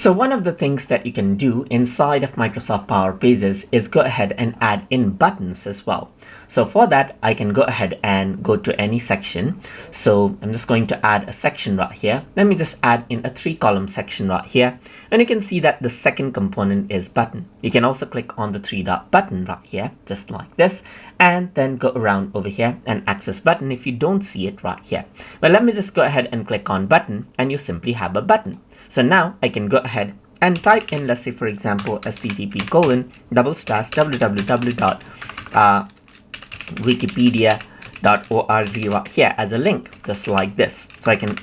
So one of the things that you can do inside of Microsoft Power Pages is go ahead and add in buttons as well. So for that, I can go ahead and go to any section. So I'm just going to add a section right here. Let me just add in a 3-column section right here. And you can see that the second component is button. You can also click on the 3-dot button right here, just like this, and then go around over here and access button if you don't see it right here. Well, let me just go ahead and click on button, and you simply have a button. So now I can go ahead and type in, let's say for example, http://www.wikipedia.org right here as a link, just like this. So I can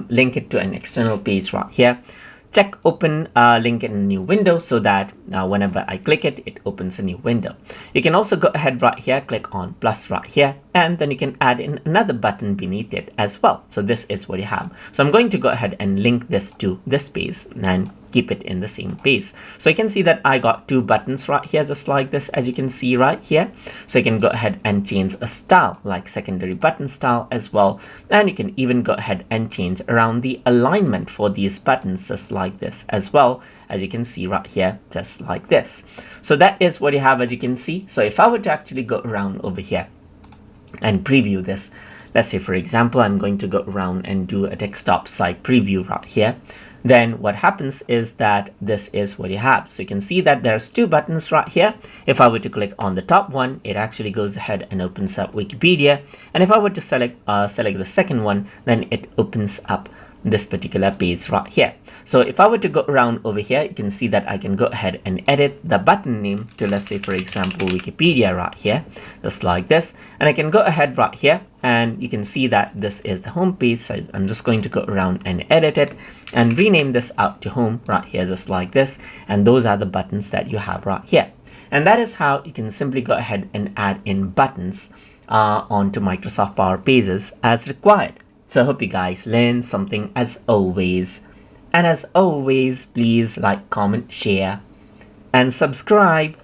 link it to an external page right here. Check open link in a new window so that whenever I click it, it opens a new window. You can also go ahead right here, click on plus right here, and then you can add in another button beneath it as well. So this is what you have. So I'm going to go ahead and link this to this page and keep it in the same page. So you can see that I got 2 buttons right here, just like this, as you can see right here. So you can go ahead and change a style like secondary button style as well. And you can even go ahead and change around the alignment for these buttons just like this as well, as you can see right here, just like this. So that is what you have, as you can see. So if I were to actually go around over here and preview this, let's say for example, I'm going to go around and do a desktop site preview right here. Then what happens is that this is what you have. So you can see that there's 2 buttons right here. If I were to click on the top one, it actually goes ahead and opens up Wikipedia. And if I were to select the second one, then it opens up this particular page right here. So if I were to go around over here, you can see that I can go ahead and edit the button name to, let's say for example, Wikipedia right here, just like this. And I can go ahead right here, and you can see that this is the home page. So I'm just going to go around and edit it and rename this out to home right here, just like this. And those are the buttons that you have right here. And that is how you can simply go ahead and add in buttons onto Microsoft Power Pages as required. So I hope you guys learned something as always. And as always, please like, comment, share, and subscribe.